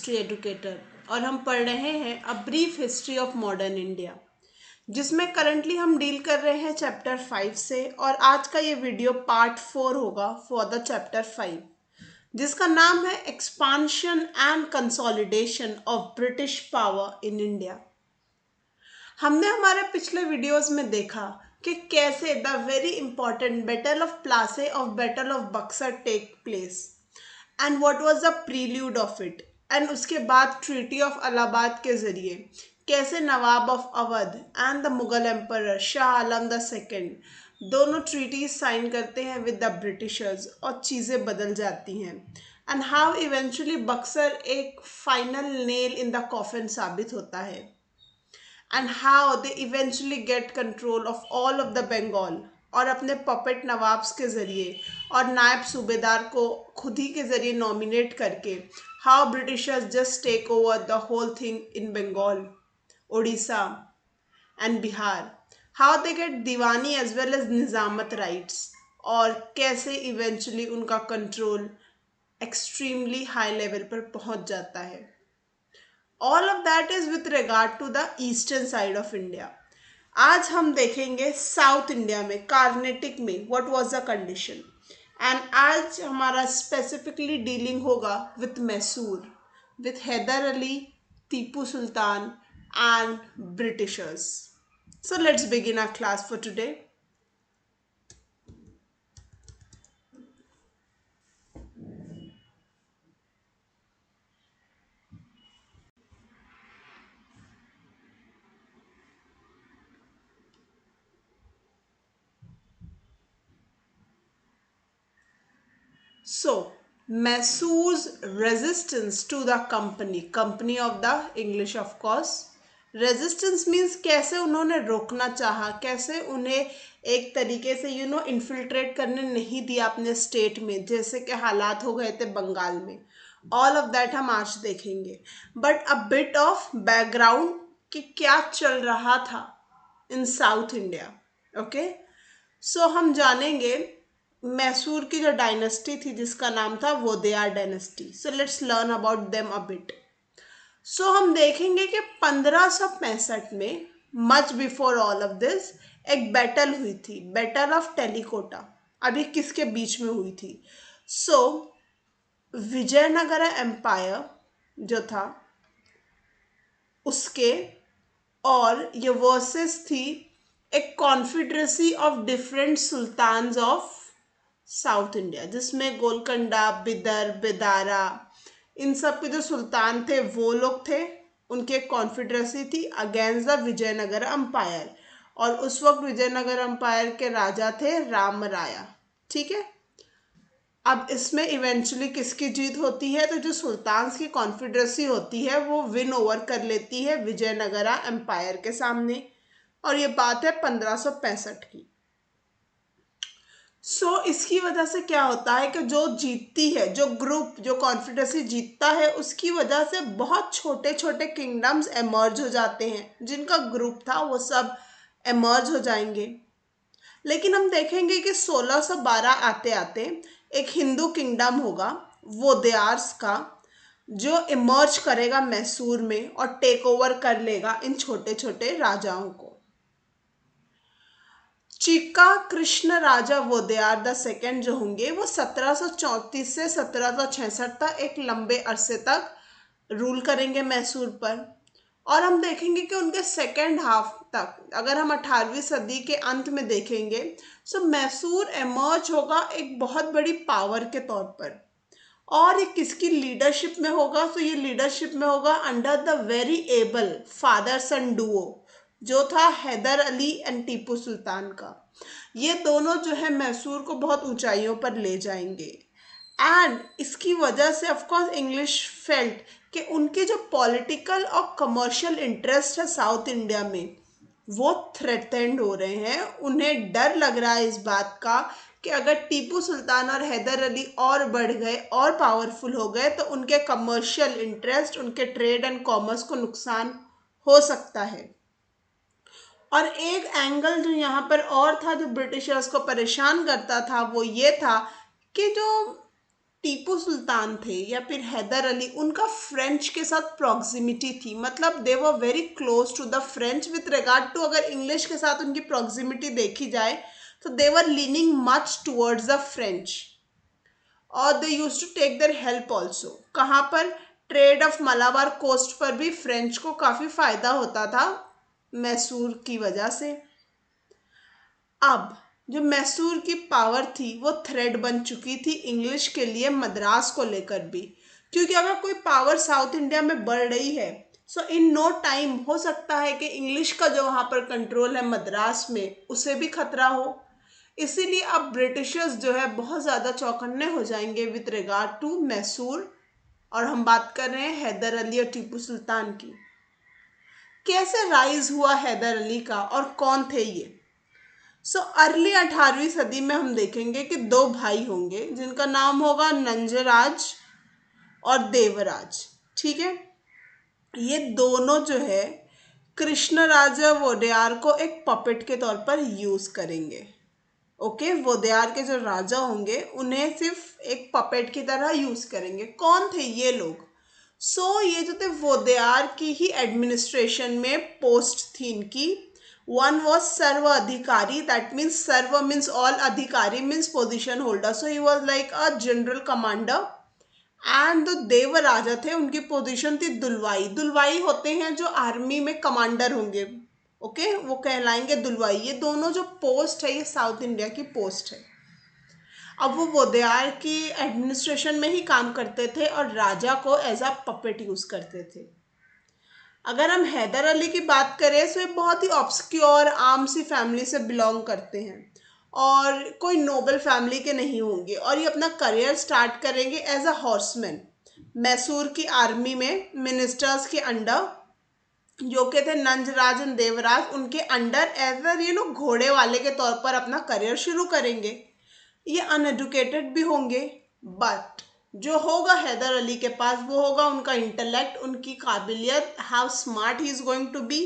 History educator और हम पढ़ रहे हैं a brief history of modern India, जिसमें करंटली हम डील कर रहे हैं चैप्टर 5 से। और आज का ये वीडियो पार्ट 4 होगा फॉर द चैप्टर 5, जिसका नाम है expansion and consolidation of British power in India. हमने हमारे पिछले वीडियोस में देखा कि कैसे the very important battle of Plassey of battle of Buxar take place and what was the prelude of it, and उसके बाद ट्रीटी ऑफ इलाहाबाद के जरिए कैसे nawab of Awadh and the Mughal emperor Shah Alam the second दोनों ट्रीटीज साइन करते हैं विद द ब्रिटिशर्स और चीज़ें बदल जाती हैं, एंड हाउ इवेंचुअली बक्सर एक final nail in the coffin साबित होता है, and how they eventually get control of all of the Bengal और अपने पपेट नवाब्स के ज़रिए और नायब सूबेदार को खुद ही के ज़रिए नॉमिनेट करके how Britishers just take over the whole thing in Bengal, Orissa and Bihar, how they get diwani as well as nizamat rights और कैसे इवेंचुअली उनका कंट्रोल एक्सट्रीमली हाई लेवल पर पहुंच जाता है। All of that is with regard to the eastern side of India. आज हम देखेंगे साउथ इंडिया में कार्नेटिक में what was the condition, and आज हमारा स्पेसिफिकली डीलिंग होगा with Mysore, with Hyder Ali, Tipu Sultan and Britishers. So let's begin our class for today. So, Mysore's resistance to the company of the English of course, resistance means कैसे उन्होंने रोकना चाहा, कैसे उन्हें एक तरीके से इन्फिल्ट्रेट करने नहीं दिया अपने स्टेट में, जैसे कि हालात हो गए थे बंगाल में। ऑल ऑफ दैट हम आज देखेंगे, but a bit of background कि क्या चल रहा था इन साउथ इंडिया। ओके, सो हम जानेंगे मैसूर की जो डायनेस्टी थी जिसका नाम था Wodeyar dynasty. So let's learn about them a bit. So हम देखेंगे कि 1565 में, much before all of this, एक बैटल हुई थी, बैटल ऑफ टेलीकोटा। अभी किसके बीच में हुई थी? सो विजयनगर एम्पायर जो था उसके, और ये वर्सेस थी एक confederacy of different sultans of south India, जिसमें गोलकंडा, बिदर, बेदारा, इन सब के जो सुल्तान थे वो लोग थे, उनके कॉन्फिडरेसी थी अगेंस्ट द विजयनगर अम्पायर। और उस वक्त विजयनगर अम्पायर के राजा थे राम राया। ठीक है, अब इसमें इवेंचुअली किसकी जीत होती है? तो जो सुल्तान्स की कॉन्फिडरेसी होती है वो विन ओवर कर लेती है विजयनगरा एम्पायर के सामने, और ये बात है 1565 की। इसकी वजह से क्या होता है कि जो जीतती है, जो ग्रुप, जो कॉन्फिडेंसी जीतता है, उसकी वजह से बहुत छोटे छोटे किंगडम्स एमर्ज हो जाते हैं। जिनका ग्रुप था वो सब एमर्ज हो जाएंगे। लेकिन हम देखेंगे कि 1612 आते आते एक हिंदू किंगडम होगा वोदेयार्स का, जो इमर्ज करेगा मैसूर में और टेक ओवर कर लेगा इन छोटे छोटे राजाओं को। चीका कृष्ण राजा वोदेयार द सेकेंड जो होंगे वो 1734 से 1766 तक एक लंबे अरसे तक रूल करेंगे मैसूर पर। और हम देखेंगे कि उनके सेकेंड हाफ तक, अगर हम 18वीं सदी के अंत में देखेंगे, सो मैसूर एमर्ज होगा एक बहुत बड़ी पावर के तौर पर। और ये किसकी लीडरशिप में होगा? तो ये लीडरशिप में होगा under the very able father son duo, जो था हैदर अली एंड टीपू सुल्तान का। ये दोनों जो है मैसूर को बहुत ऊंचाइयों पर ले जाएंगे। एंड इसकी वजह से ऑफ कोर्स इंग्लिश फेल्ट कि उनके जो पॉलिटिकल और कमर्शियल इंटरेस्ट है साउथ इंडिया में वो थ्रेटेंड हो रहे हैं। उन्हें डर लग रहा है इस बात का कि अगर टीपू सुल्तान और हैदर अली और बढ़ गए और पावरफुल हो गए तो उनके कमर्शियल इंटरेस्ट, उनके ट्रेड एंड कॉमर्स को नुकसान हो सकता है। और एक एंगल जो यहाँ पर और था, जो ब्रिटिशर्स को परेशान करता था, वो ये था कि जो टीपू सुल्तान थे या फिर हैदर अली, उनका फ्रेंच के साथ प्रॉक्सिमिटी थी, मतलब they were very close to the French with regard to, अगर इंग्लिश के साथ उनकी प्रॉक्सिमिटी देखी जाए तो they were leaning much towards the French, और they use to take their help also. कहाँ पर? ट्रेड ऑफ मलाबार कोस्ट पर भी फ्रेंच को काफ़ी फायदा होता था मैसूर की वजह से। अब जो मैसूर की पावर थी वो थ्रेड बन चुकी थी इंग्लिश के लिए मद्रास को लेकर भी, क्योंकि अगर कोई पावर साउथ इंडिया में बढ़ रही है सो इन नो टाइम हो सकता है कि इंग्लिश का जो वहाँ पर कंट्रोल है मद्रास में उसे भी खतरा हो। इसीलिए अब ब्रिटिशर्स जो है बहुत ज़्यादा चौकन्ने हो जाएंगे विद रिगार्ड टू मैसूर, और हम बात कर रहे हैं हैदर अली और टीपू सुल्तान की। कैसे राइज हुआ हैदर अली का और कौन थे ये? अर्ली 18वीं सदी में हम देखेंगे कि दो भाई होंगे जिनका नाम होगा नंजराज और देवराज। ठीक है, ये दोनों जो है कृष्णराजा वोडेयार को एक पपेट के तौर पर यूज करेंगे। ओके, वोडेयार के जो राजा होंगे उन्हें सिर्फ एक पपेट की तरह यूज करेंगे। कौन थे ये लोग? ये जो थे वोडेयार की ही एडमिनिस्ट्रेशन में पोस्ट थी इनकी। वन वॉज सर्व अधिकारी, दैट मीन्स सर्व मीन्स ऑल, अधिकारी means position holder, so he was like a general commander. And जो देवराजा थे उनकी पोजीशन थी दुलवाई। दुलवाई होते हैं जो आर्मी में कमांडर होंगे, ओके, वो कहलाएंगे दुलवाई। ये दोनों जो पोस्ट है ये साउथ इंडिया की पोस्ट है। अब वो वोडेयार की एडमिनिस्ट्रेशन में ही काम करते थे और राजा को एज अ पपेट यूज करते थे। अगर हम हैदर अली की बात करें तो ये बहुत ही ऑब्सक्योर आम सी फैमिली से बिलोंग करते हैं और कोई नोबल फैमिली के नहीं होंगे, और ये अपना करियर स्टार्ट करेंगे एज अ हॉर्समैन मैसूर की आर्मी में, मिनिस्टर्स के अंडर, जो के थे नंजराज एंड देवराज, उनके अंडर एज अ घोड़े वाले के तौर पर अपना करियर शुरू करेंगे। ये अनएडुकेटेड भी होंगे, बट जो होगा हैदर अली के पास वो होगा उनका इंटेलेक्ट, उनकी काबिलियत, how smart he is going to be,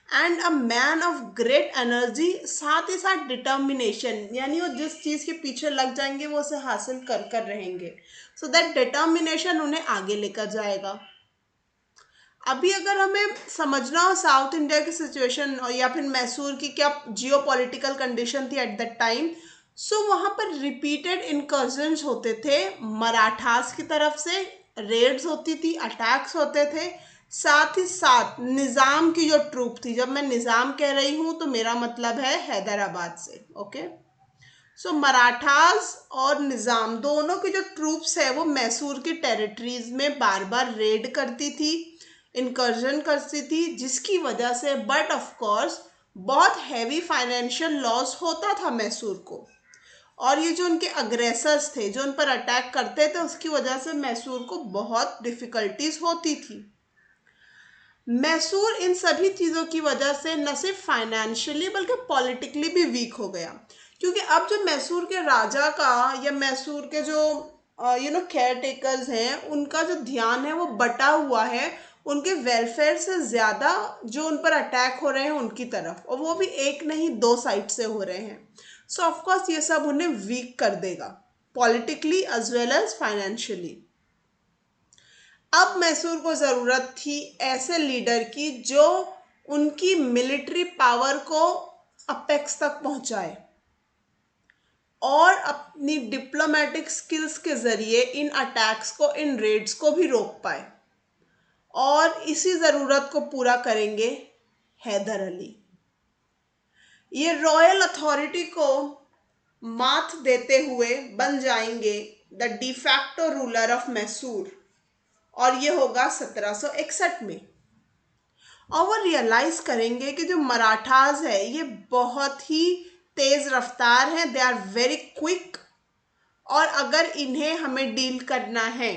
and a man of great energy, साथ ही साथ डिटर्मिनेशन, यानी वो जिस चीज़ के पीछे लग जाएंगे वो उसे हासिल कर कर रहेंगे। सो दैट डिटर्मिनेशन उन्हें आगे लेकर जाएगा। अभी अगर हमें समझना हो साउथ इंडिया की सिचुएशन या फिर मैसूर की क्या जियो पॉलिटिकल कंडीशन थी एट दैट टाइम, वहाँ पर रिपीटेड इनकर्जन्स होते थे मराठास की तरफ से, रेड्स होती थी, अटैक्स होते थे, साथ ही साथ निज़ाम की जो ट्रूप थी, जब मैं निज़ाम कह रही हूँ तो मेरा मतलब है हैदराबाद से, ओके। मराठास और निज़ाम दोनों की जो ट्रूप्स है वो मैसूर की टेरिटरीज में बार बार रेड करती थी, इनकर्जन करती थी, जिसकी वजह से बट ऑफ कोर्स बहुत हैवी फाइनेंशियल लॉस होता था मैसूर को, और ये जो उनके अग्रेसर्स थे जो उन पर अटैक करते थे उसकी वजह से मैसूर को बहुत डिफिकल्टीज होती थी। मैसूर इन सभी चीज़ों की वजह से न सिर्फ फाइनेंशियली बल्कि पॉलिटिकली भी वीक हो गया, क्योंकि अब जो मैसूर के राजा का या मैसूर के जो केयर टेकर्स हैं उनका जो ध्यान है वो बटा हुआ है उनके वेलफेयर से ज़्यादा जो उन पर अटैक हो रहे हैं उनकी तरफ, और वो भी एक नहीं दो साइड से हो रहे हैं। सो ऑफकोर्स ये सब उन्हें वीक कर देगा politically as well as financially. अब मैसूर को ज़रूरत थी ऐसे लीडर की जो उनकी मिलिट्री पावर को अपेक्स तक पहुंचाए और अपनी डिप्लोमेटिक स्किल्स के ज़रिए इन अटैक्स को, इन रेड्स को भी रोक पाए, और इसी ज़रूरत को पूरा करेंगे हैदर अली। ये रॉयल अथॉरिटी को मात देते हुए बन जाएंगे the de facto ruler of Mysore, और ये होगा 1761 में। और वो रियलाइज करेंगे कि जो मराठास है ये बहुत ही तेज रफ्तार हैं, दे आर वेरी क्विक, और अगर इन्हें हमें डील करना है,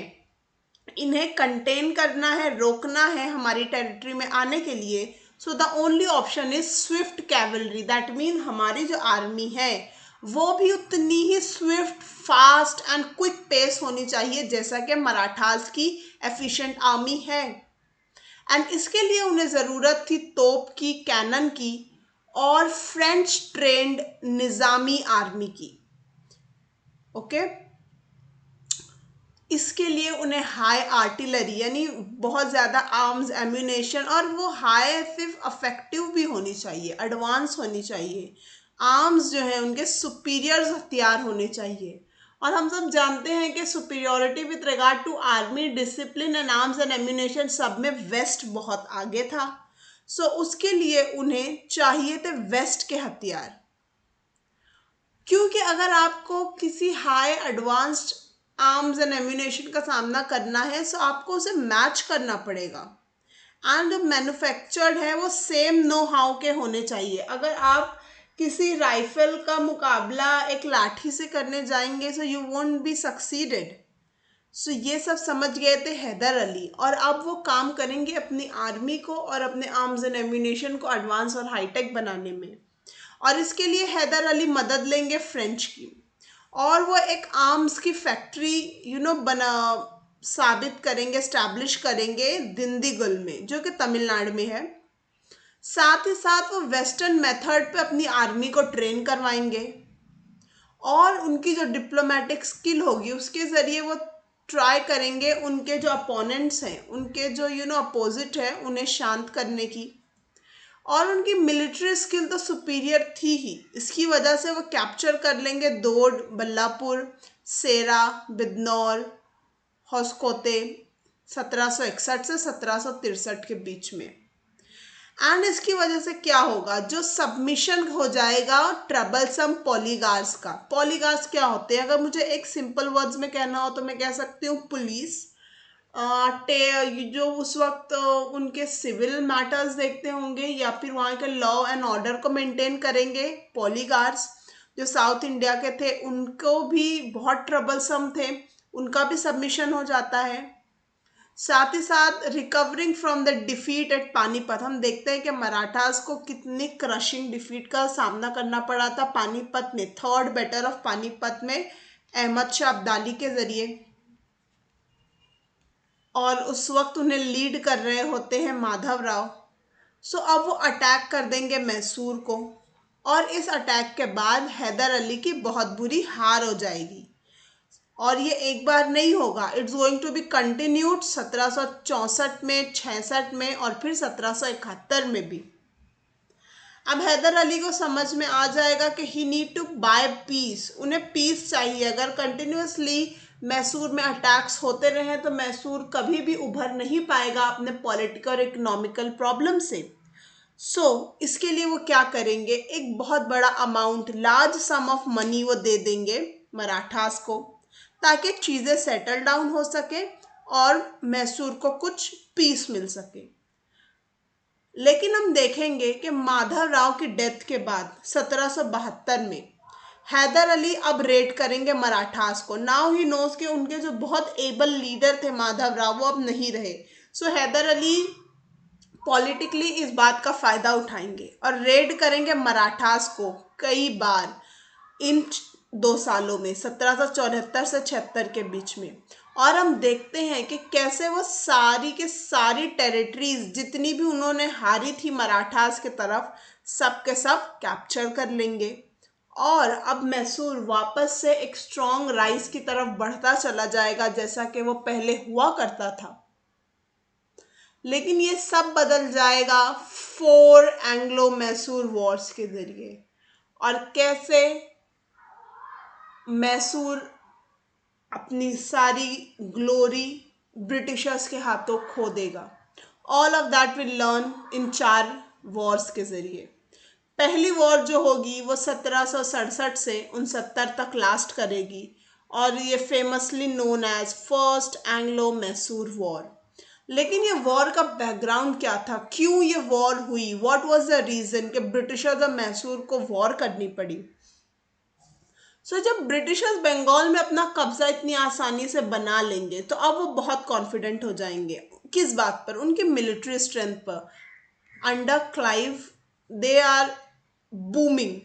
इन्हें कंटेन करना है, रोकना है हमारी टेरिटरी में आने के लिए, so the only option is swift cavalry, that mean हमारी जो आर्मी है वो भी उतनी ही swift, fast and quick pace होनी चाहिए जैसा कि मराठास की एफिशिएंट आर्मी है। एंड इसके लिए उन्हें ज़रूरत थी तोप की, कैनन की, और फ्रेंच ट्रेंड निज़ामी आर्मी की, ओके। इसके लिए उन्हें हाई आर्टिलरी यानी बहुत ज़्यादा आर्म्स एम्यूनेशन और वो हाई सिर्फ अफेक्टिव भी होनी चाहिए, एडवांस होनी चाहिए। आर्म्स जो है उनके सुपीरियर हथियार होने चाहिए। और हम सब जानते हैं कि superiority with regard to army discipline and arms and ammunition सब में वेस्ट बहुत आगे था। सो उसके लिए उन्हें चाहिए थे वेस्ट के हथियार, क्योंकि अगर आपको किसी high advanced arms and ammunition का सामना करना है तो आपको उसे मैच करना पड़ेगा। एंड जो मैन्युफैक्चर्ड है वो सेम नो हाउ के होने चाहिए। अगर आप किसी राइफल का मुकाबला एक लाठी से करने जाएंगे so you won't be succeeded. So ये सब समझ गए थे हैदर अली, और अब वो काम करेंगे अपनी आर्मी को और अपने आर्म्स एंड एम्यूनेशन को एडवांस और हाईटेक बनाने में। और इसके लिए हैदर अली मदद लेंगे फ्रेंच की, और वो एक आर्म्स की फैक्ट्री बना साबित करेंगे, स्टैब्लिश करेंगे दिंदीगुल में, जो कि तमिलनाडु में है। साथ ही साथ वो वेस्टर्न मेथड पे अपनी आर्मी को ट्रेन करवाएंगे, और उनकी जो डिप्लोमेटिक स्किल होगी उसके ज़रिए वो ट्राई करेंगे उनके जो अपोनेंट्स हैं, उनके जो अपोजिट है, उन्हें शांत करने की। और उनकी मिलिट्री स्किल तो सुपीरियर थी ही, इसकी वजह से वो कैप्चर कर लेंगे दोड, बल्लापुर, सेरा, बिदनौर, होस्कोते 1761 से 1763 के बीच में। एंड इसकी वजह से क्या होगा, जो सबमिशन हो जाएगा ट्रबलसम पॉलीगार्स का। पॉलीगार्स क्या होते हैं, अगर मुझे एक सिंपल वर्ड्स में कहना हो तो मैं कह सकती हूँ पुलिस। जो उस वक्त उनके सिविल मैटर्स देखते होंगे या फिर वहाँ के लॉ एंड ऑर्डर को मेंटेन करेंगे, पॉलीगार्स। जो साउथ इंडिया के थे उनको भी बहुत ट्रबलसम थे, उनका भी सबमिशन हो जाता है। साथ ही साथ recovering from the defeat at Panipat, हम देखते हैं कि मराठास को कितनी क्रशिंग डिफीट का सामना करना पड़ा था पानीपत में, थर्ड बैटल ऑफ पानीपत में अहमद शाह अब्दाली के जरिए। और उस वक्त उन्हें लीड कर रहे होते हैं माधव राव। सो अब वो अटैक कर देंगे मैसूर को, और इस अटैक के बाद हैदर अली की बहुत बुरी हार हो जाएगी। और ये एक बार नहीं होगा, it's going to be continued 1764 में, 66 में और फिर 1771 में भी। अब हैदर अली को समझ में आ जाएगा कि ही नीड टू बाय पीस, उन्हें पीस चाहिए। अगर कंटिन्यूसली मैसूर में अटैक्स होते रहे तो मैसूर कभी भी उभर नहीं पाएगा अपने पॉलिटिकल और इकोनॉमिकल प्रॉब्लम से। इसके लिए वो क्या करेंगे, एक बहुत बड़ा amount, large some of money वो दे देंगे मराठास को, ताकि चीज़ें सेटल डाउन हो सके और मैसूर को कुछ पीस मिल सके। लेकिन हम देखेंगे कि माधव राव की डेथ के बाद 1772 में हैदर अली अब रेड करेंगे मराठास को। नाउ ही नोज के उनके जो बहुत एबल लीडर थे माधव राव, वो अब नहीं रहे। हैदर अली पॉलिटिकली इस बात का फायदा उठाएंगे और रेड करेंगे मराठास को कई बार इन 2 सालों में, 1774 से 76 के बीच में। और हम देखते हैं कि कैसे वो सारी के सारी टेरिटरीज जितनी भी उन्होंने हारी थी मराठास के तरफ, सब के सब कैप्चर कर लेंगे। और अब मैसूर वापस से एक स्ट्रॉन्ग राइज की तरफ बढ़ता चला जाएगा, जैसा कि वो पहले हुआ करता था। लेकिन ये सब बदल जाएगा 4 एंग्लो मैसूर वॉर्स के जरिए। और कैसे मैसूर अपनी सारी ग्लोरी ब्रिटिशर्स के हाथों खो देगा। All of that will learn in 4 Wars के जरिए। पहली वॉर जो होगी वो 1767 से 69 तक लास्ट करेगी, और ये famously known as first Anglo Mysore war. लेकिन ये वॉर का बैकग्राउंड क्या था, क्यों ये वॉर हुई, व्हाट वाज द रीजन कि ब्रिटिशर्स और मैसूर को वॉर करनी पड़ी। जब ब्रिटिशर्स बंगाल में अपना कब्जा इतनी आसानी से बना लेंगे तो अब वो बहुत कॉन्फिडेंट हो जाएंगे। किस बात पर, उनकी मिलिट्री स्ट्रेंथ पर। Under Clive they are booming.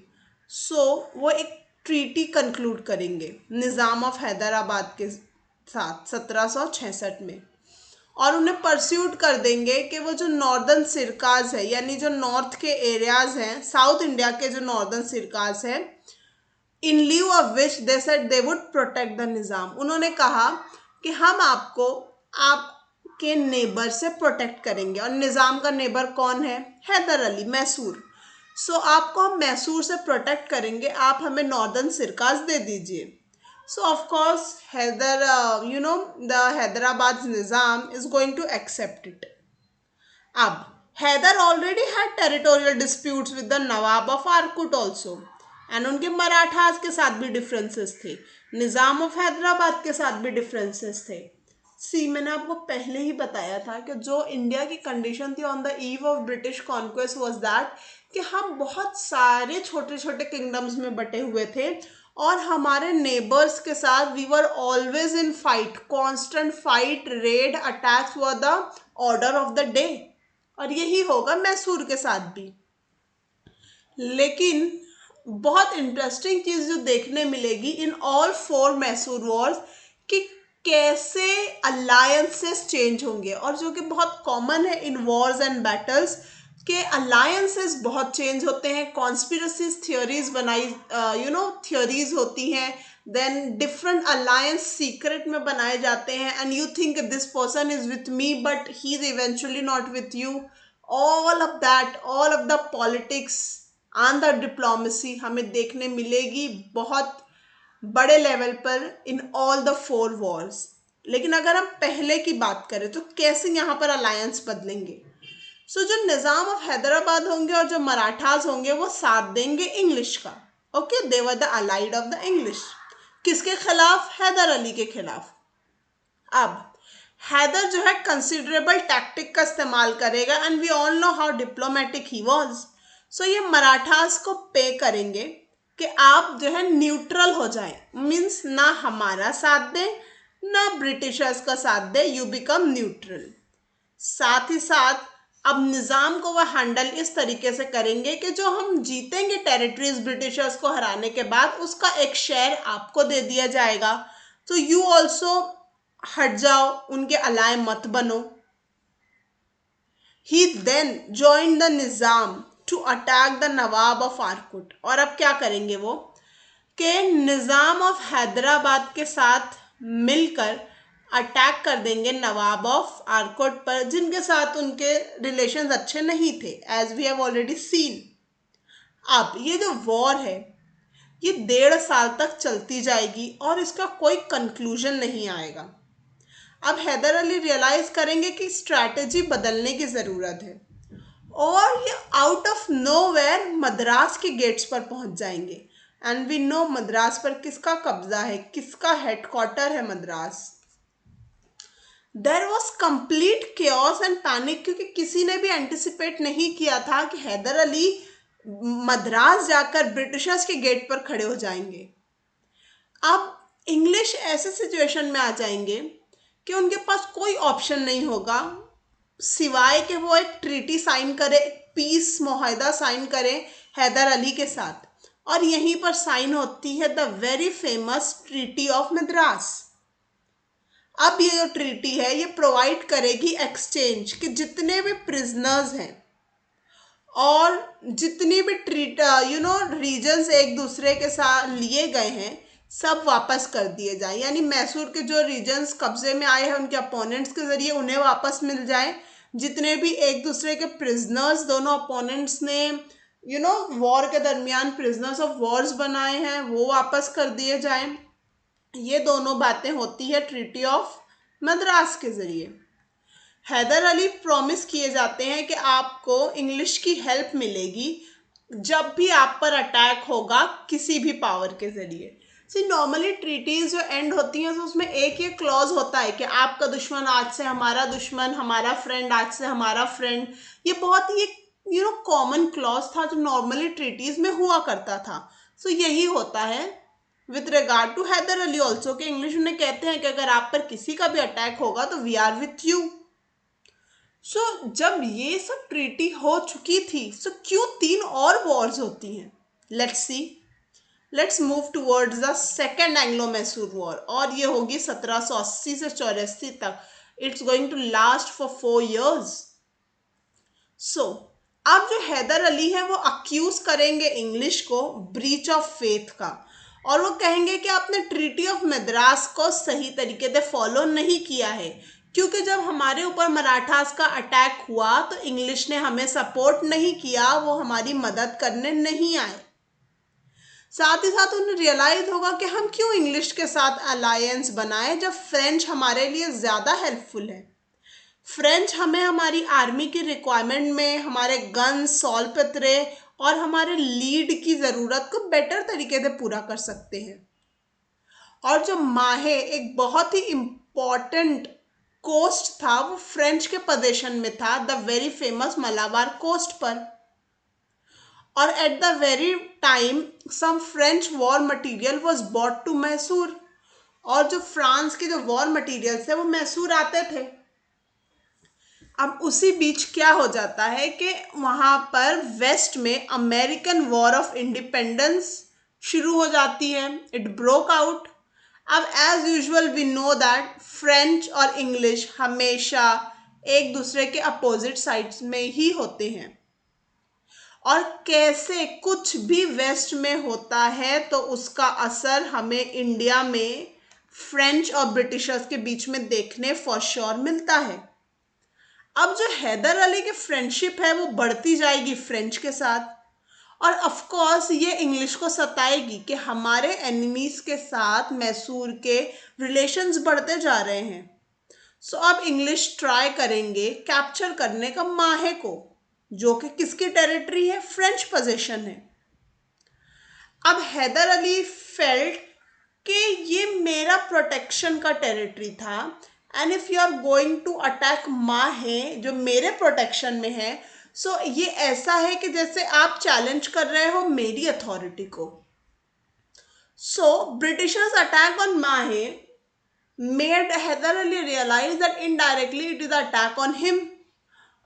वो एक ट्रीटी कंक्लूड करेंगे निज़ाम ऑफ हैदराबाद के साथ 1766 में, और उन्हें परस्यूट कर देंगे कि वो जो नॉर्दर्न सिरकाज है, यानी जो नॉर्थ के एरियाज हैं, साउथ इंडिया के जो नॉर्दर्न सिरकाज हैं, in lieu of which they said they would protect the Nizam. उन्होंने कहा कि हम आपको आपके नेबर से प्रोटेक्ट करेंगे। और निज़ाम का नेबर कौन है? हैदर अली, मैसूर। सो आपको हम मैसूर से प्रोटेक्ट करेंगे, आप हमें नॉर्दर्न सिरकाज दे दीजिए। So of course Hyder the Hyderabad Nizam is going to accept it. अब Hyder already had territorial disputes with the nawab of Arcot also, and उनके मराठास के साथ भी डिफरेंसेस थे, निज़ाम ऑफ हैदराबाद के साथ भी डिफरेंसेस थे। सी, मैंने आपको पहले ही बताया था कि जो इंडिया की कंडीशन थी on the eve of British conquest was that कि हम बहुत सारे छोटे छोटे किंगडम्स में बटे हुए थे और हमारे नेबर्स के साथ we were always in fight, constant fight, raid, attacks were the order of the day. और यही होगा मैसूर के साथ भी। लेकिन बहुत इंटरेस्टिंग चीज जो देखने मिलेगी इन ऑल 4 मैसूर वॉर्स कि कैसे अलायंसेस चेंज होंगे, और जो कि बहुत कॉमन है इन वॉर्स एंड बैटल्स के अलायंसेस बहुत चेंज होते हैं, कॉन्स्पिरसीज थियोरीज बनाई थियोरीज होती हैं, देन डिफरेंट अलायंस सीक्रेट में बनाए जाते हैं, and you think this person is with me but he is eventually not with you. All of that, all of the politics and the diplomacy हमें देखने मिलेगी बहुत बड़े लेवल पर इन ऑल द 4 वॉर्स। लेकिन अगर हम पहले की बात करें तो कैसे यहाँ पर अलायंस बदलेंगे? सो जो निज़ाम ऑफ हैदराबाद होंगे और जो मराठास होंगे वो साथ देंगे इंग्लिश का। Okay, they were the allied of the English. किसके खिलाफ? हैदर अली के खिलाफ। अब हैदर जो है कंसिडरेबल टैक्टिक का इस्तेमाल करेगा, and we all know how diplomatic he was. So ये मराठास को पे करेंगे कि आप जो है न्यूट्रल हो जाएं, मीन्स ना हमारा साथ दें ना ब्रिटिशर्स का साथ दें, यू बिकम न्यूट्रल। साथ ही साथ अब निज़ाम को वह हैंडल इस तरीके से करेंगे कि जो हम जीतेंगे टेरिटरीज ब्रिटिशर्स को हराने के बाद, उसका एक शेयर आपको दे दिया जाएगा, तो यू ऑल्सो हट जाओ, उनके अलाय मत बनो। He then join the Nizam to attack the nawab of Arcot. और अब क्या करेंगे वो कि निज़ाम ऑफ हैदराबाद के साथ मिलकर अटैक कर देंगे नवाब ऑफ आर्कोट पर, जिनके साथ उनके रिलेशंस अच्छे नहीं थे, as we have already seen. अब ये जो वॉर है ये 1.5 साल तक चलती जाएगी और इसका कोई कंक्लूजन नहीं आएगा। अब हैदर अली रियलाइज करेंगे कि स्ट्रैटेजी बदलने की ज़रूरत है और ये आउट ऑफ नोवेयर मद्रास के गेट्स पर पहुंच जाएंगे। एंड वी नो मद्रास पर किसका कब्जा है, किसका हेडक्वार्टर है Madras. There was complete chaos and panic, क्योंकि किसी ने भी एंटिसिपेट नहीं किया था कि हैदर अली मद्रास जाकर ब्रिटिशर्स के गेट पर खड़े हो जाएंगे। अब इंग्लिश ऐसे सिचुएशन में आ जाएंगे कि उनके पास कोई ऑप्शन नहीं होगा सिवाय कि वो एक ट्रीटी साइन करे, पीस मुआहदा साइन करें हैदर अली के साथ। और यहीं पर साइन होती है the very famous treaty of Madras. अब ये जो ट्रीटी है ये प्रोवाइड करेगी एक्सचेंज कि जितने भी प्रिजनर्स हैं और जितनी भी रीजन्स एक दूसरे के साथ लिए गए हैं सब वापस कर दिए जाएं, यानी मैसूर के जो रीजन्स कब्जे में आए हैं उनके अपोनेंट्स के जरिए उन्हें वापस मिल जाए। जितने भी एक दूसरे के प्रिजनर्स दोनों अपोनेंट्स ने वॉर के दरमियान प्रिजनर्स ऑफ वॉर्स बनाए हैं वो वापस कर दिए जाएं। ये दोनों बातें होती है ट्रीटी ऑफ मद्रास के जरिए। हैदर अली प्रॉमिस किए जाते हैं कि आपको इंग्लिश की हेल्प मिलेगी जब भी आप पर अटैक होगा किसी भी पावर के जरिए। सी नॉर्मली ट्रीटीज जो एंड होती हैं तो उसमें एक ये क्लॉज होता है कि आपका दुश्मन आज से हमारा दुश्मन, हमारा फ्रेंड आज से हमारा फ्रेंड। ये बहुत ही कॉमन क्लॉज था जो नॉर्मली ट्रीटीज में हुआ करता था। सो यही होता है with regard to Hyder Ali also कि इंग्लिश उन्हें कहते हैं कि अगर आप पर किसी का भी अटैक होगा तो वी आर विथ यू। सो जब ये सब ट्रीटी हो चुकी थी सो क्यों 3 और वॉर्स होती हैं? Let's see, let's move towards the second Anglo Mysore war, और ये होगी 1780 से 84 तक। It's going to last for 4 years। So अब जो हैदर अली है वो अक्यूज करेंगे इंग्लिश को ब्रीच ऑफ फेथ का, और वो कहेंगे कि आपने ट्रीटी ऑफ मद्रास को सही तरीके से फॉलो नहीं किया है, क्योंकि जब हमारे ऊपर मराठास का अटैक हुआ तो इंग्लिश ने हमें सपोर्ट नहीं किया, वो हमारी मदद करने नहीं आए। साथ ही साथ उन्हें रियलाइज होगा कि हम क्यों इंग्लिश के साथ अलायंस बनाए जब फ्रेंच हमारे लिए ज़्यादा हेल्पफुल है। फ्रेंच हमें हमारी आर्मी की रिक्वायरमेंट में हमारे गन, सॉल पत्रे और हमारे लीड की ज़रूरत को बेटर तरीके से पूरा कर सकते हैं। और जो माहे एक बहुत ही इम्पॉर्टेंट कोस्ट था, वो फ्रेंच के पोजीशन में था, the very famous Malabar coast पर। और at the very time some French war material was bought to Mysore, और जो फ्रांस के जो वॉर मटेरियल्स थे वो मैसूर आते थे। अब उसी बीच क्या हो जाता है कि वहां पर वेस्ट में अमेरिकन वॉर ऑफ इंडिपेंडेंस शुरू हो जाती है, इट ब्रोक आउट। अब as usual we know that French और इंग्लिश हमेशा एक दूसरे के अपोजिट साइड्स में ही होते हैं, और कैसे कुछ भी वेस्ट में होता है तो उसका असर हमें इंडिया में फ्रेंच और ब्रिटिशर्स के बीच में देखने फॉर श्योर मिलता है। अब जो हैदर अली की फ्रेंडशिप है वो बढ़ती जाएगी फ्रेंच के साथ, और ऑफ कोर्स ये इंग्लिश को सताएगी कि हमारे एनिमीज के साथ मैसूर के रिलेशंस बढ़ते जा रहे हैं। सो अब इंग्लिश ट्राई करेंगे कैप्चर करने का माहे को, जो कि किसकी टेरिटरी है, फ्रेंच पोजीशन है। अब हैदर अली फेल्ट कि ये मेरा प्रोटेक्शन का टेरिटरी था, and if you are going to attack Mahe जो मेरे प्रोटेक्शन में है, सो ये ऐसा है कि जैसे आप चैलेंज कर रहे हो मेरी अथॉरिटी को। So Britishers attack on Mahe made Hyder Ali realise that indirectly it is attack on him,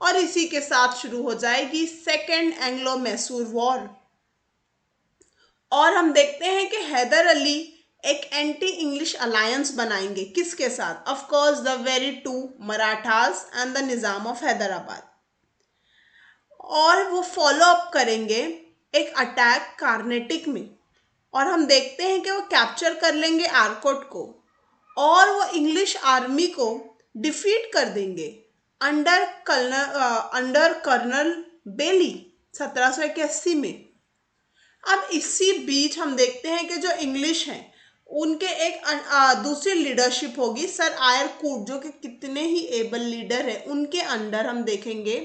और इसी के साथ शुरू हो जाएगी सेकेंड एंग्लो मैसूर वॉर। और हम देखते हैं कि हैदर अली एक एंटी इंग्लिश अलायंस बनाएंगे, किसके साथ, of course the very two Marathas and the Nizam of Hyderabad. और वो फॉलो अप करेंगे एक अटैक कार्नेटिक में, और हम देखते हैं कि वो कैप्चर कर लेंगे आरकोट को, और वो इंग्लिश आर्मी को डिफीट कर देंगे अंडर कर्नल बेली 1781 में। अब इसी बीच हम देखते हैं कि जो इंग्लिश हैं उनके एक दूसरी लीडरशिप होगी, सर आयर कूट, जो कि कितने ही एबल लीडर है, उनके अंडर हम देखेंगे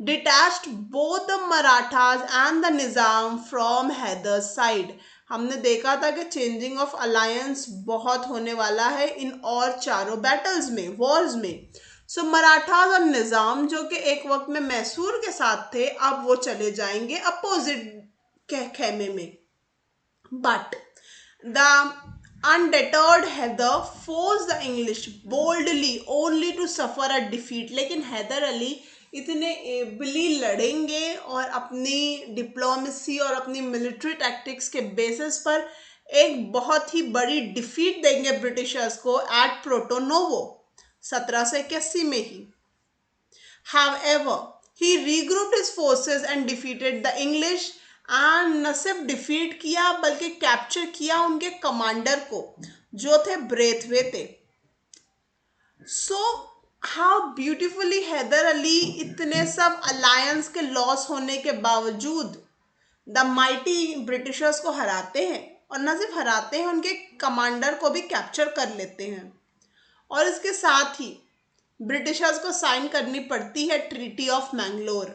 detached both the Marathas and the Nizam from Hyder side. हमने देखा था कि चेंजिंग ऑफ अलायंस बहुत होने वाला है इन और चारों बैटल्स में, वॉर्स में। सो मराठास और निज़ाम जो कि एक वक्त में मैसूर के साथ थे, अब वो चले जाएंगे अपोजिट खेमे में। But the undeterred Hyder forced the English boldly only to suffer a defeat। लेकिन हैदर अली इतने एबली लड़ेंगे और अपनी डिप्लोमेसी और अपनी मिलिट्री टैक्टिक्स के बेसिस पर एक बहुत ही बड़ी डिफीट देंगे ब्रिटिशर्स को एट प्रोटोनोवो 1781 में ही। However, he regrouped his forces and defeated the English, and न सिर्फ डिफीट किया बल्कि कैप्चर किया उनके कमांडर को, जो थे Braithwaite. So how beautifully Hyder Ali इतने सब अलायंस के लॉस होने के बावजूद द माइटी ब्रिटिशर्स को हराते हैं, और न सिर्फ हराते हैं, उनके कमांडर को भी कैप्चर कर लेते हैं। और इसके साथ ही ब्रिटिशर्स को साइन करनी पड़ती है ट्रीटी ऑफ मैंगलोर।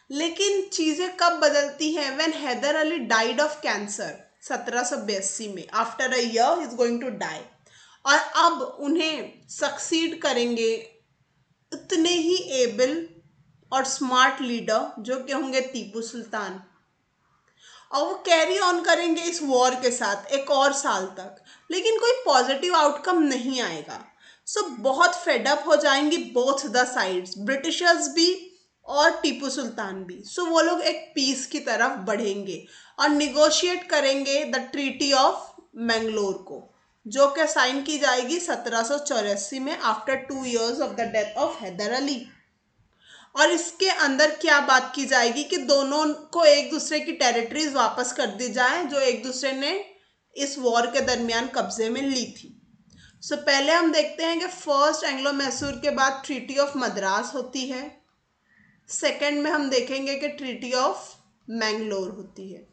लेकिन चीज़ें कब बदलती हैं, when Hyder Ali died of cancer 1782 में, after a year he is going to die. और अब उन्हें सक्सीड करेंगे इतने ही एबल और स्मार्ट लीडर जो कि होंगे टीपू सुल्तान, और वो कैरी ऑन करेंगे इस वॉर के साथ एक और साल तक, लेकिन कोई पॉजिटिव आउटकम नहीं आएगा। सो बहुत फेडअप हो जाएंगी बोथ द साइड्स, ब्रिटिशर्स भी और टीपू सुल्तान भी। सो वो लोग एक पीस की तरफ बढ़ेंगे और निगोशिएट करेंगे द ट्रीटी ऑफ मैंगलोर को, जो कि साइन की जाएगी 1784 में, after 2 years of the death of Hyder Ali. और इसके अंदर क्या बात की जाएगी कि दोनों को एक दूसरे की टेरिटरीज वापस कर दी जाए जो एक दूसरे ने इस वॉर के दरमियान कब्जे में ली थी। सो पहले हम देखते हैं कि फर्स्ट एंग्लो मैसूर के बाद ट्रीटी ऑफ मद्रास होती है। सेकंड में हम देखेंगे कि ट्रीटी ऑफ मैंगलोर होती है।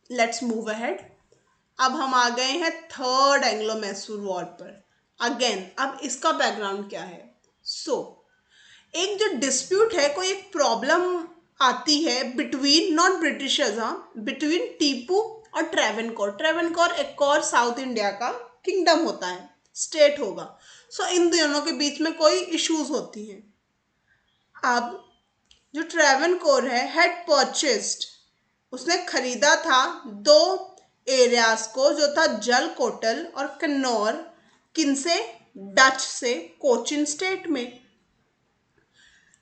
Let's move ahead. अब हम आ गए हैं थर्ड एंग्लो मैसूर वॉर पर। अगेन अब इसका बैकग्राउंड क्या है? एक जो डिस्प्यूट है, कोई एक प्रॉब्लम आती है between not Britishers, between Tipu और ट्रेवनकोर। ट्रेवनकोर एक और साउथ इंडिया का किंगडम होता है, स्टेट होगा। इन दोनों के बीच में कोई इश्यूज होती हैं। अब जो ट्रेवनकोर है हैड परचेस्ड, उसने खरीदा था दो एरियाज को, जो था जलकोटल और कन्नौर। किनसे? डच से, कोचिन स्टेट में।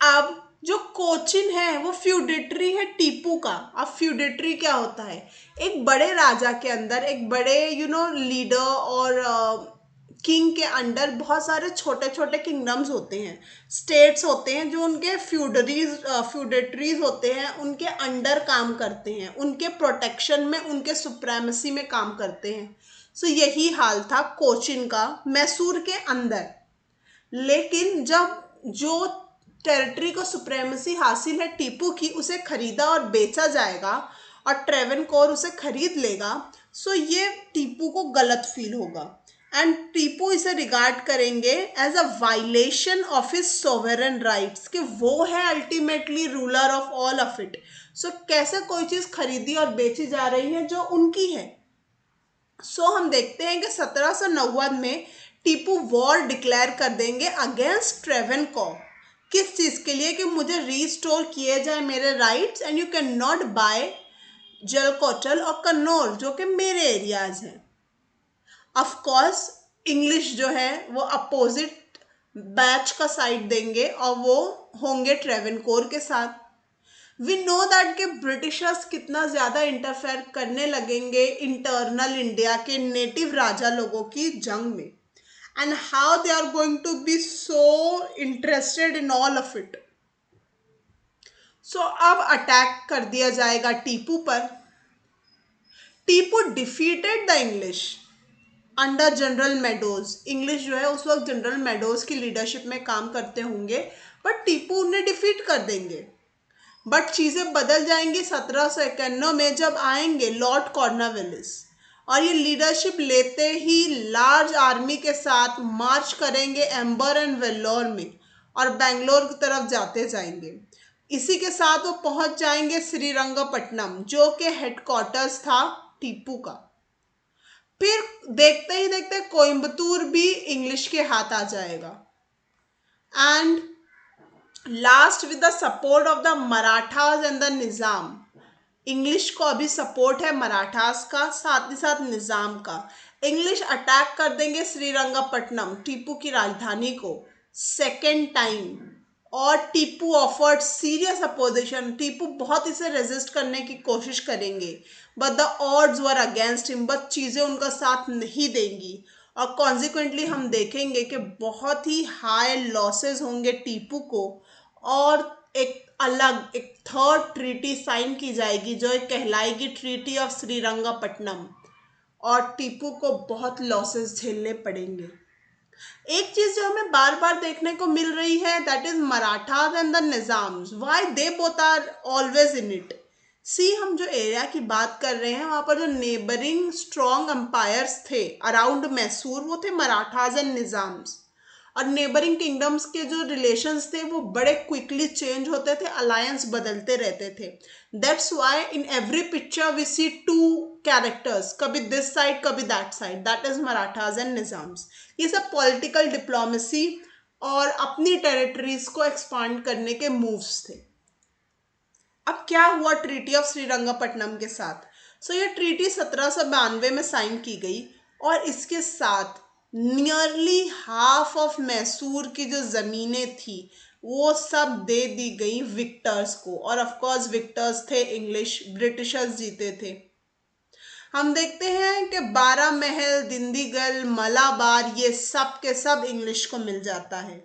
अब जो कोचिन है वो फ्यूडेटरी है टीपू का। अब फ्यूडेटरी क्या होता है? एक बड़े राजा के अंदर, एक बड़े लीडर और किंग के अंडर बहुत सारे छोटे छोटे किंगडम्स होते हैं, स्टेट्स होते हैं, जो उनके फ्यूडेटरीज होते हैं, उनके अंडर काम करते हैं, उनके प्रोटेक्शन में, उनके सुप्रेमेसी में काम करते हैं। यही हाल था कोचिन का मैसूर के अंदर। लेकिन जब जो टेरिटरी को सुप्रेमेसी हासिल है टीपू की, उसे खरीदा और बेचा जाएगा और ट्रेवनकोर उसे खरीद लेगा, ये टीपू को गलत फील होगा एंड टीपू इसे रिगार्ड करेंगे as a violation of his sovereign rights, कि वो है ultimately ruler of all of it. कैसे कोई चीज खरीदी और बेची जा रही है जो उनकी है? हम देखते हैं कि 1790 में टीपू वॉर डिक्लेयर कर देंगे अगेंस्ट ट्रेवनकोर। किस चीज के लिए? कि मुझे रीस्टोर किए जाए मेरे rights and you can not buy जलकोटल और कन्नौर, जो कि मेरे एरियाज हैं। ऑफ कोर्स इंग्लिश जो है वो अपोजिट बैच का साइड देंगे और वो होंगे ट्रेवनकोर के साथ। वी नो दैट के ब्रिटिशर्स कितना ज़्यादा इंटरफेयर करने लगेंगे इंटरनल इंडिया के नेटिव राजा लोगों की जंग में, and how they are going to be so interested in all of it. अब अटैक कर दिया जाएगा टीपू पर। Tipu defeated the English under general Medows. English जो है उस वक्त जनरल मेडोज की लीडरशिप में काम करते होंगे, बट टीपू उन्हें डिफीट कर देंगे। बट चीज़ें बदल जाएंगी 1791 में, जब आएंगे लॉर्ड कॉर्नवालिस और ये लीडरशिप लेते ही लार्ज आर्मी के साथ मार्च करेंगे एम्बर एंड वेल्लोर में और बेंगलोर की तरफ जाते जाएंगे। इसी के साथ वो पहुंच जाएंगे श्रीरंगपट्टनम, जो कि हेडक्वार्टर्स था टीपू का। फिर देखते ही देखते कोयम्बतूर भी इंग्लिश के हाथ आ जाएगा। And last with the support of the Marathas and the Nizam. English को अभी सपोर्ट है मराठास का, साथ ही साथ निज़ाम का। इंग्लिश अटैक कर देंगे श्रीरंगपट्टनम, टीपू की राजधानी को, सेकेंड टाइम। और Tipu offered serious opposition. Tipu बहुत इसे रेजिस्ट करने की कोशिश करेंगे, but the odds were against him. But चीज़ें उनका साथ नहीं देंगी और कॉन्सिक्वेंटली हम देखेंगे कि बहुत ही हाई लॉसेस होंगे टीपू को, और एक अलग एक थर्ड ट्रीटी साइन की जाएगी जो एक कहलाएगी ट्रीटी ऑफ श्रीरंगपट्टनम, और टीपू को बहुत लॉसेस झेलने पड़ेंगे। एक चीज जो हमें बार बार देखने को मिल रही है, that is Marathas and the Nizams, why they both are always in it. हम जो एरिया की बात कर रहे हैं, वहां पर जो नेबरिंग स्ट्रॉन्ग एम्पायर्स थे अराउंड मैसूर, वो थे मराठास एंड निजाम्स। और नेबरिंग किंगडम्स के जो रिलेशंस थे वो बड़े क्विकली चेंज होते थे, अलायंस बदलते रहते थे। That's why in every picture we see two characters, कभी दिस साइड कभी that side, that is Marathas and Nizams. ये सब पॉलिटिकल डिप्लोमेसी और अपनी टेरिटरीज को एक्सपांड करने के मूव्स थे। अब क्या हुआ ट्रीटी ऑफ श्रीरंगपट्टनम के साथ? ये ट्रीटी 1792 में साइन की गई और इसके साथ नियरली हाफ ऑफ मैसूर की जो ज़मीनें थी वो सब दे दी गई विक्टर्स को। और ऑफ कोर्स विक्टर्स थे इंग्लिश, ब्रिटिशर्स जीते थे। हम देखते हैं कि 12 महल, दिंदीगल, मलाबार, ये सब के सब इंग्लिश को मिल जाता है।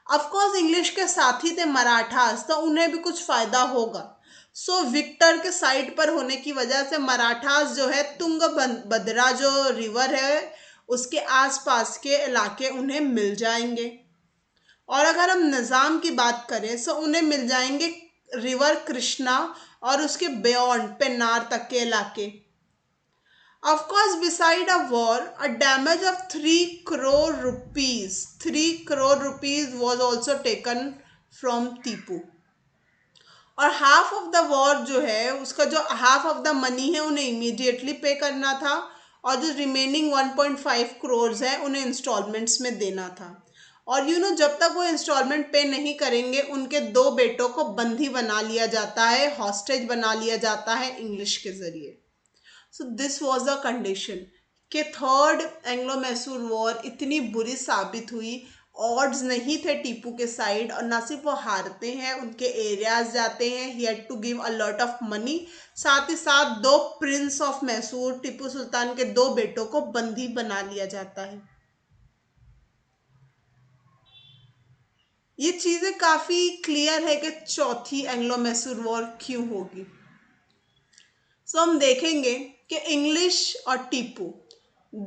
ऑफ कोर्स इंग्लिश के साथी थे मराठास, तो उन्हें भी कुछ फायदा होगा। सो विक्टर के साइड पर होने की वजह से मराठास जो है तुंगभद्रा जो रिवर है उसके आसपास के इलाके उन्हें मिल जाएंगे। और अगर हम निज़ाम की बात करें तो उन्हें मिल जाएंगे रिवर कृष्णा और उसके बियॉन्ड पेन्नार तक के इलाके। Of course, beside a war, a damage of 3 crore rupees, 3 crore rupees was also taken from Tipu. और हाफ ऑफ द वॉर जो है उसका जो हाफ ऑफ द मनी है उन्हें इमीडिएटली पे करना था और जो रिमेनिंग 1.5 करोड़ है उन्हें इंस्टॉलमेंट्स में देना था। और जब तक वो इंस्टॉलमेंट पे नहीं करेंगे उनके 2 बेटों को बंदी बना लिया जाता है, हॉस्टेज बना लिया जाता है इंग्लिश के जरिए। So this was the condition कि थर्ड एंग्लो मैसूर वॉर इतनी बुरी साबित हुई। ऑड्स नहीं थे टीपू के साइड और ना सिर्फ वो हारते हैं, उनके एरियाज जाते हैं, he had to give a lot of money. साथ ही साथ 2 प्रिंस ऑफ मैसूर टीपू सुल्तान के 2 बेटों को बंदी बना लिया जाता है। ये चीज़ें काफ़ी क्लियर है कि चौथी एंग्लो मैसूर वॉर क्यों होगी। सो हम देखेंगे कि इंग्लिश और टीपू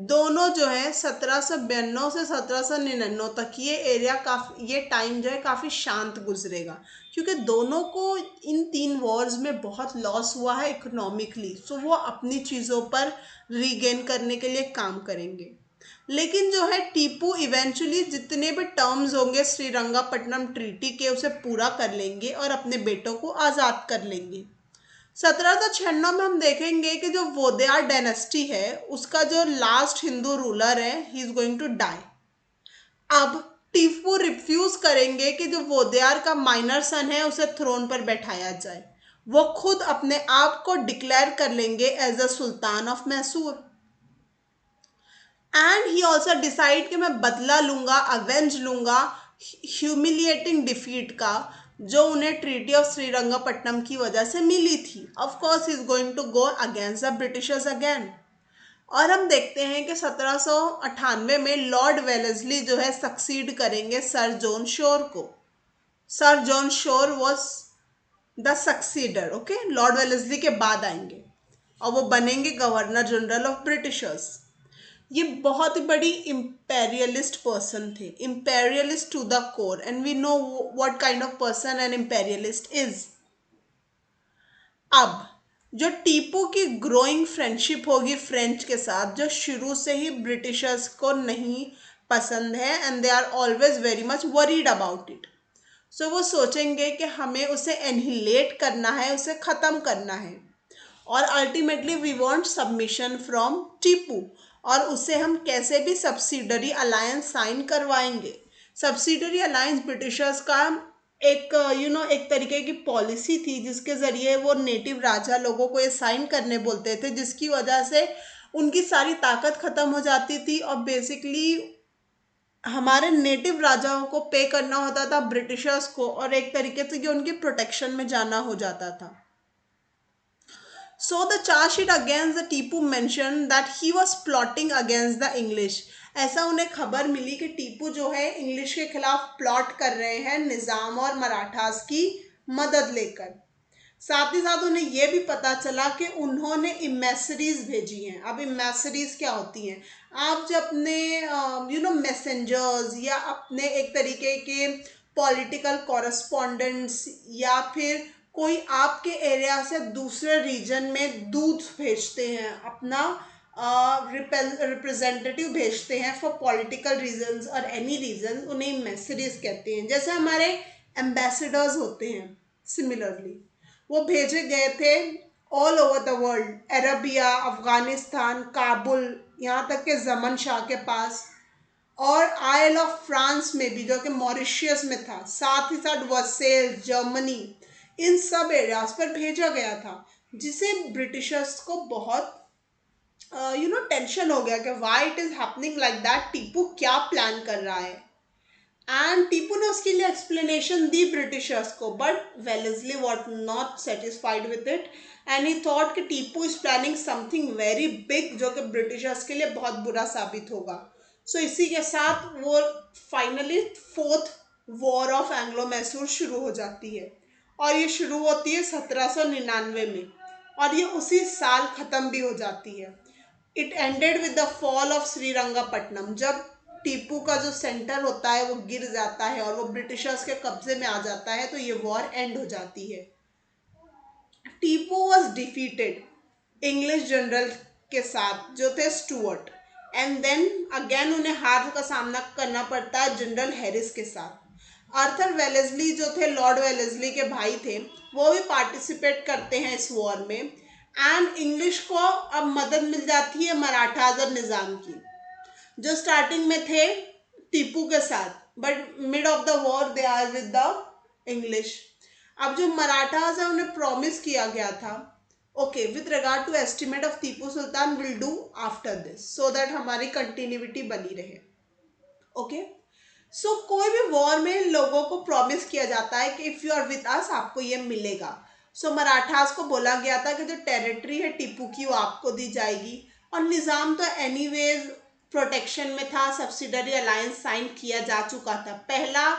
दोनों जो है 1792 से 1799 तक ये एरिया काफ़ी, ये टाइम जो है काफ़ी शांत गुजरेगा क्योंकि दोनों को इन 3 वॉर्स में बहुत लॉस हुआ है इकोनॉमिकली। सो वो अपनी चीज़ों पर रीगेन करने के लिए काम करेंगे। लेकिन जो है टीपू इवेंचुअली जितने भी टर्म्स होंगे श्रीरंगापट्टनम ट्रीटी के उसे पूरा कर लेंगे और अपने बेटों को आज़ाद कर लेंगे। 1796 में हम देखेंगे कि जो वोदेयार डायनेस्टी है उसका जो लास्ट हिंदू रूलर है he is going to die. अब टीपू रिफ्यूज करेंगे कि जो वोदेयार का माइनर सन है उसे थ्रोन पर बैठाया जाए। वो खुद अपने आप को डिक्लेयर कर लेंगे as a sultan of Mysore. And he also decide कि मैं बदला लूंगा, अवेंज लूंगा ह्यूमिलिएटिंग डिफीट का जो उन्हें ट्रीटी ऑफ श्रीरंगापट्टनम की वजह से मिली थी। Of course he is going to go against the Britishers again. और हम देखते हैं कि 1798 में लॉर्ड वेलेस्ली जो है सक्सीड करेंगे सर जॉन शोर को। Sir John Shore was the successor, okay, lord Wellesley के बाद आएंगे और वो बनेंगे गवर्नर जनरल ऑफ ब्रिटिशर्स। ये बहुत ही बड़ी इम्पेरियलिस्ट पर्सन थे, imperialist to the core, and we know what kind of person an imperialist is. अब जो टीपू की ग्रोइंग फ्रेंडशिप होगी फ्रेंच के साथ जो शुरू से ही ब्रिटिशर्स को नहीं पसंद है and they are always very much worried about it. So वो सोचेंगे कि हमें उसे एनहिलेट करना है, उसे ख़त्म करना है और ultimately we want submission from Tipu. और उसे हम कैसे भी सब्सिडरी अलायंस साइन करवाएंगे। सब्सिडरी अलायंस ब्रिटिशर्स का एक एक तरीके की पॉलिसी थी जिसके ज़रिए वो नेटिव राजा लोगों को ये साइन करने बोलते थे, जिसकी वजह से उनकी सारी ताकत ख़त्म हो जाती थी और बेसिकली हमारे नेटिव राजाओं को पे करना होता था ब्रिटिशर्स को और एक तरीके से ये उनकी प्रोटेक्शन में जाना हो जाता था। So the charge sheet against the Tipu mentioned that he was plotting against the English. ऐसा उन्हें खबर मिली कि टीपू जो है इंग्लिश के खिलाफ प्लॉट कर रहे हैं निज़ाम और मराठास की मदद लेकर। साथ ही साथ उन्हें यह भी पता चला कि उन्होंने इमेसरीज भेजी हैं। अब इमेसरीज क्या होती हैं? आप जो अपने मैसेंजर्स या अपने एक तरीके के पॉलिटिकल कॉरेस्पॉन्डेंट्स या फिर कोई आपके एरिया से दूसरे रीजन में दूध भेजते हैं, अपना रिप्रेजेंटेटिव भेजते हैं फॉर पॉलिटिकल रीजंस और एनी रीजन, उन्हें मैसेजेस कहते हैं। जैसे हमारे एम्बेसडर्स होते हैं, सिमिलरली वो भेजे गए थे all over the world, Arabia, Afghanistan, Kabul, यहाँ तक के जमन शाह के पास, और आयल ऑफ फ्रांस में भी जो कि मॉरिशियस में था, साथ ही साथ वर्सेल्स, जर्मनी, इन सब एरियाज पर भेजा गया था, जिसे ब्रिटिशर्स को बहुत टेंशन हो गया कि why it is happening like that, Tipu क्या प्लान कर रहा है। एंड टीपू ने उसके लिए एक्सप्लेनेशन दी ब्रिटिशर्स को, but Wellesley was not satisfied with it and he thought कि Tipu is planning something very big जो कि ब्रिटिशर्स के लिए बहुत बुरा साबित होगा। सो इसी के साथ वो finally 4th war of Anglo Mysore शुरू हो जाती है और ये शुरू होती है 1799 में और ये उसी साल ख़त्म भी हो जाती है। It ended with the fall of Srirangapatnam. जब टीपू का जो सेंटर होता है वो गिर जाता है और वो ब्रिटिशर्स के कब्जे में आ जाता है, तो ये वॉर एंड हो जाती है। Tipu was defeated English general के साथ जो थे स्टुअर्ट, एंड देन अगेन उन्हें हार का सामना करना पड़ता है जनरल हैरिस के साथ। आर्थर वेलेस्ली जो थे लॉर्ड वेलेस्ली के भाई थे, वो भी पार्टिसिपेट करते हैं इस वॉर में, एंड इंग्लिश को अब मदद मिल जाती है मराठाज और निज़ाम की, जो स्टार्टिंग में थे टीपू के साथ, but mid of the war they are with the English. अब जो मराठाज है उन्हें प्रॉमिस किया गया था, okay, with regard to estimate of Tipu Sultan will do after this, so that हमारी कंटिन्यूटी बनी रहे। ओके, सो कोई भी वॉर में लोगों को प्रॉमिस किया जाता है कि if you are with us आपको ये मिलेगा। सो मराठास को बोला गया था कि जो टेरिटरी है टीपू की वो आपको दी जाएगी, और निज़ाम तो एनीवेज प्रोटेक्शन में था, सब्सिडरी अलायंस साइन किया जा चुका था। पहला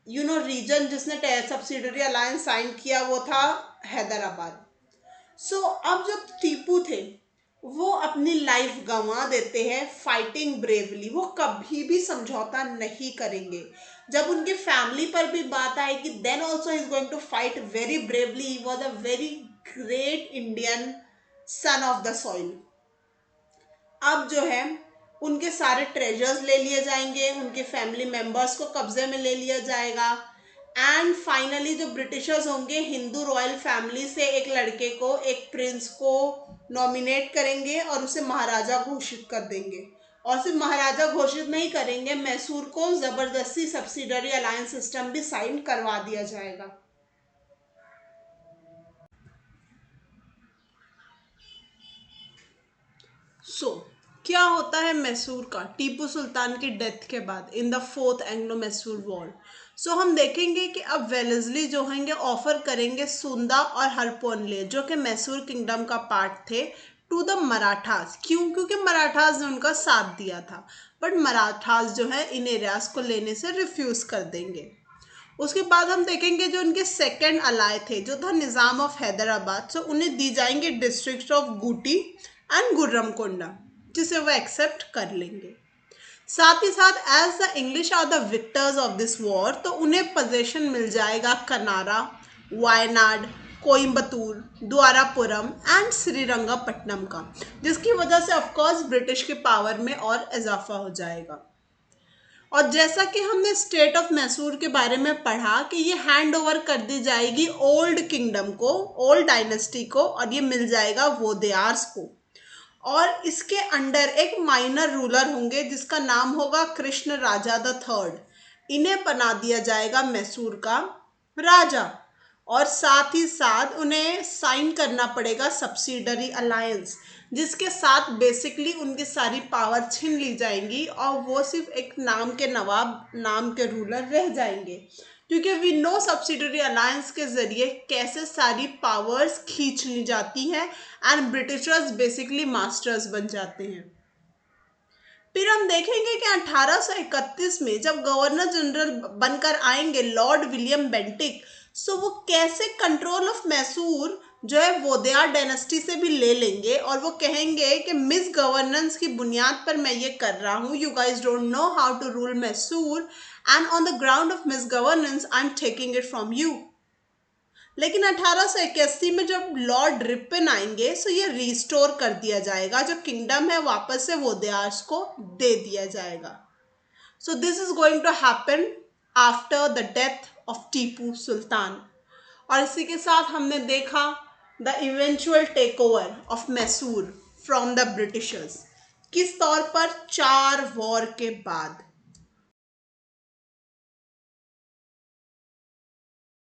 रीजन जिसने सब्सिडरी अलायंस साइन किया वो था हैदराबाद। सो अब जो टीपू थे वो अपनी लाइफ गंवा देते हैं फाइटिंग ब्रेवली। वो कभी भी समझौता नहीं करेंगे। जब उनके फैमिली पर भी बात आएगी, then also is going to fight very bravely. He was a very great Indian son of the soil. अब जो है उनके सारे ट्रेजर्स ले लिए जाएंगे, उनके फैमिली मेंबर्स को कब्जे में ले लिया जाएगा, एंड फाइनली जो ब्रिटिशर्स होंगे हिंदू रॉयल फैमिली से एक लड़के को, एक प्रिंस को नॉमिनेट करेंगे और उसे महाराजा घोषित कर देंगे। और सिर्फ महाराजा घोषित नहीं करेंगे, मैसूर को ज़बरदस्ती सब्सिडरी अलायंस सिस्टम भी साइन करवा दिया जाएगा। क्या होता है मैसूर का टीपू सुल्तान की डेथ के बाद in the fourth Anglo Mysore war. हम देखेंगे कि अब वेलेस्ली जो होंगे ऑफर करेंगे सुंदा और हरपोनले, जो कि मैसूर किंगडम का पार्ट थे, टू द मराठास। क्यों? क्योंकि मराठास ने उनका साथ दिया था, बट मराठास जो है इन एरियाज को लेने से रिफ्यूज कर देंगे। उसके बाद हम देखेंगे जो उनके सेकंड अलाय थे जो था निज़ाम ऑफ हैदराबाद, उन्हें दी जाएंगे district of Gooty and Gurramkonda, जिसे वो एक्सेप्ट कर लेंगे। साथ ही साथ as the English are the victors of this war, तो उन्हें पोजीशन मिल जाएगा कनारा, वायनाड, कोयम्बतूर, द्वारापुरम एंड श्रीरंगापट्टनम का, जिसकी वजह से ऑफकोर्स ब्रिटिश के पावर में और इजाफा हो जाएगा। और जैसा कि हमने स्टेट ऑफ मैसूर के बारे में पढ़ा कि ये हैंड ओवर कर दी जाएगी ओल्ड किंगडम को, ओल्ड डायनेस्टी को, और ये मिल जाएगा वोदेयार्स को। और इसके अंडर एक माइनर रूलर होंगे जिसका नाम होगा कृष्ण राजा द थर्ड। इन्हें बना दिया जाएगा मैसूर का राजा, और साथ ही साथ उन्हें साइन करना पड़ेगा सब्सिडरी अलायंस, जिसके साथ बेसिकली उनकी सारी पावर छीन ली जाएंगी और वो सिर्फ एक नाम के नवाब, नाम के रूलर रह जाएंगे। क्योंकि वी नो सब्सिडरी अलायंस के जरिए कैसे सारी पावर्स खींच ली जाती हैं एंड ब्रिटिशर्स बेसिकली मास्टर्स बन जाते हैं। फिर हम देखेंगे कि 1831 में जब गवर्नर जनरल बनकर आएंगे लॉर्ड विलियम बेंटिक, वो कैसे कंट्रोल ऑफ मैसूर जो है वोदेयार डायनेस्टी से भी ले लेंगे, और वो कहेंगे कि मिस गवर्नेंस की बुनियाद पर मैं ये कर रहा हूँ, you guys don't know how to rule Mysore, and on the ground of misgovernance I am taking it from you. लेकिन 1881 में जब लॉर्ड रिपन आएंगे, ये रिस्टोर कर दिया जाएगा, जो किंगडम है वापस से वोदेयार्स को दे दिया जाएगा। This is going to happen after the death of Tipu Sultan. और इसी के साथ हमने देखा the eventual take over of Mysore from the Britishers, किस तौर पर 4 वॉर के बाद।